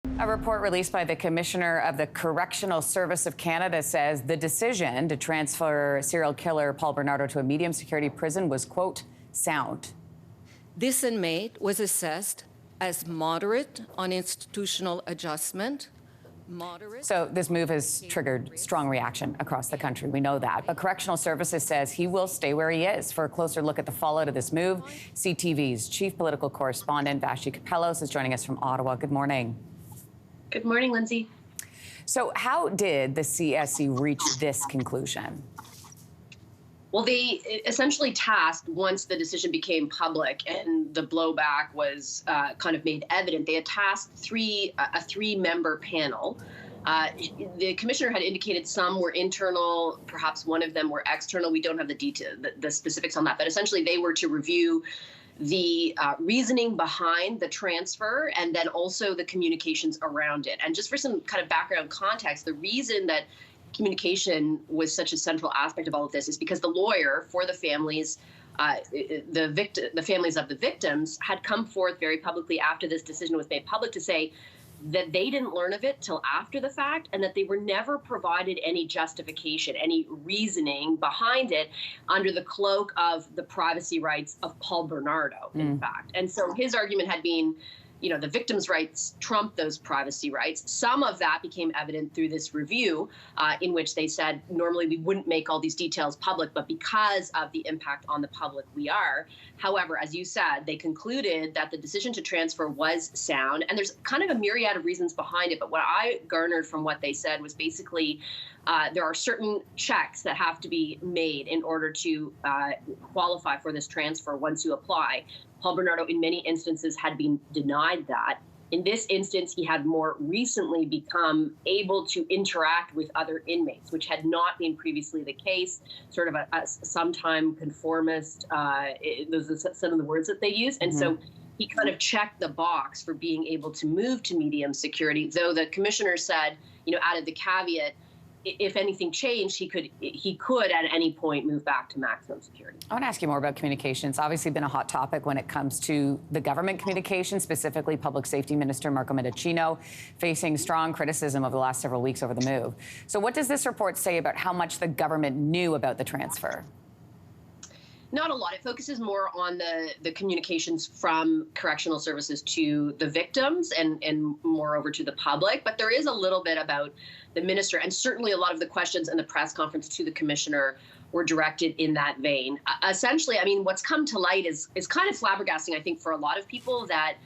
A report released by the Commissioner of the Correctional Service of Canada says the decision to transfer serial killer Paul Bernardo to a medium security prison was, quote, sound. This inmate was assessed as moderate on institutional adjustment. So this move has triggered strong reaction across the country. We know that. But Correctional Services says he will stay where he is. For a closer look at the fallout of this move, CTV's chief political correspondent, Vashi Kapelos, is joining us from Ottawa. Good morning. Good morning, Lindsey. So how did the CSC reach this conclusion? Well, they essentially tasked, once the decision became public and the blowback was kind of made evident, they had tasked a three-member panel. The commissioner had indicated some were internal, perhaps one of them were external. We don't have the specifics on that, but essentially they were to review the reasoning behind the transfer and then also the communications around it. And just for some kind of background context, the reason that communication was such a central aspect of all of this is because the lawyer for the families, the families of the victims, had come forth very publicly after this decision was made public to say that they didn't learn of it till after the fact and that they were never provided any justification, any reasoning behind it under the cloak of the privacy rights of Paul Bernardo, in fact. And so his argument had been, you know, the victims' rights trump those privacy rights. Some of that became evident through this review in which they said, normally we wouldn't make all these details public, but because of the impact on the public, we are. However, as you said, they concluded that the decision to transfer was sound. And there's kind of a myriad of reasons behind it. But what I garnered from what they said was basically there are certain checks that have to be made in order to qualify for this transfer once you apply. Paul Bernardo, in many instances, had been denied that. In this instance, he had more recently become able to interact with other inmates, which had not been previously the case, sort of a sometime conformist. Those are some of the words that they use. And so he kind of checked the box for being able to move to medium security, though the commissioner said, you know, added the caveat, if anything changed, he could at any point move back to maximum security. I want to ask you more about communication. It's obviously been a hot topic when it comes to the government communication, specifically Public Safety Minister Marco Mendicino, facing strong criticism over the last several weeks over the move. So what does this report say about how much the government knew about the transfer? Not a lot. It focuses more on the communications from correctional services to the victims and moreover to the public. But there is a little bit about the minister, and certainly a lot of the questions in the press conference to the commissioner were directed in that vein. Essentially, I mean, what's come to light is kind of flabbergasting, I think, for a lot of people that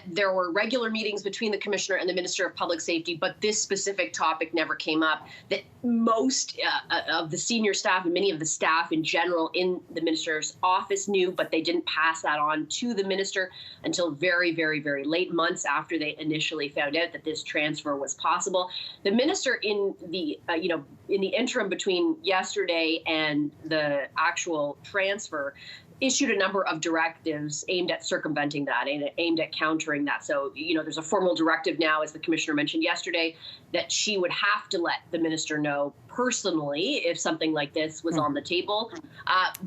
there were regular meetings between the commissioner and the Minister of Public Safety, but this specific topic never came up, that most of the senior staff and many of the staff in general in the minister's office knew, but they didn't pass that on to the minister until very, very, very late, months after they initially found out that this transfer was possible. The minister in the, in the interim between yesterday and the actual transfer issued a number of directives aimed at circumventing that and aimed at countering that. So, you know, there's a formal directive now, as the commissioner mentioned yesterday, that she would have to let the minister know personally if something like this was on the table.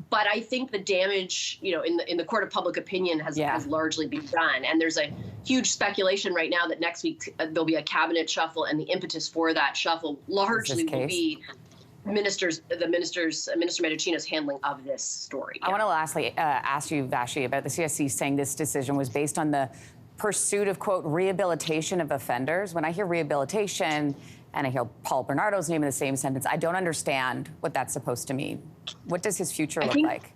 But I think the damage, you know, in the court of public opinion has largely been done. And there's a huge speculation right now that next week there'll be a cabinet shuffle, and the impetus for that shuffle largely will be Minister Medicino's handling of this story. I want to lastly ask you, Vashi, about the CSC saying this decision was based on the pursuit of, quote, rehabilitation of offenders. When I hear rehabilitation and I hear Paul Bernardo's name in the same sentence, I don't understand what that's supposed to mean. What does his future look like?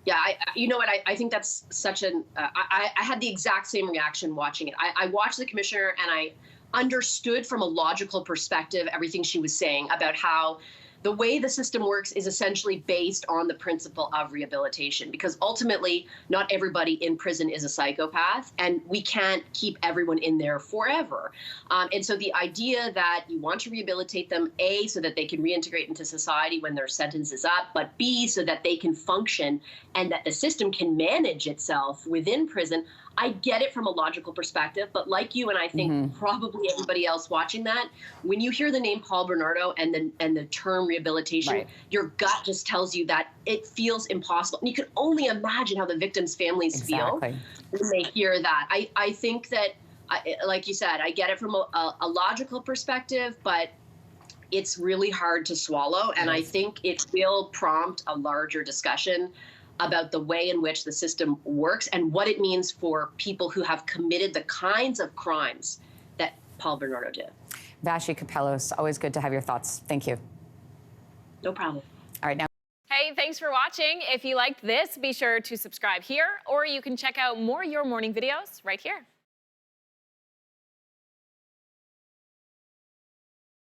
Yeah, you know what? I think that's such an. I had the exact same reaction watching it. I watched the commissioner and I understood from a logical perspective everything she was saying about how the way the system works is essentially based on the principle of rehabilitation, because ultimately not everybody in prison is a psychopath, and we can't keep everyone in there forever. And so the idea that you want to rehabilitate them, A, so that they can reintegrate into society when their sentence is up, but B, so that they can function and that the system can manage itself within prison. I get it from a logical perspective, but like you and I think probably everybody else watching that, when you hear the name Paul Bernardo and the term rehabilitation, your gut just tells you that it feels impossible. And you can only imagine how the victims' families feel when they hear that. I think that like you said, I get it from a logical perspective, but it's really hard to swallow. And I think it will prompt a larger discussion about the way in which the system works and what it means for people who have committed the kinds of crimes that Paul Bernardo did. Vashi Kapelos, always good to have your thoughts. Thank you. No problem. All right, now. Hey, thanks for watching. If you liked this, be sure to subscribe here, or you can check out more Your Morning videos right here.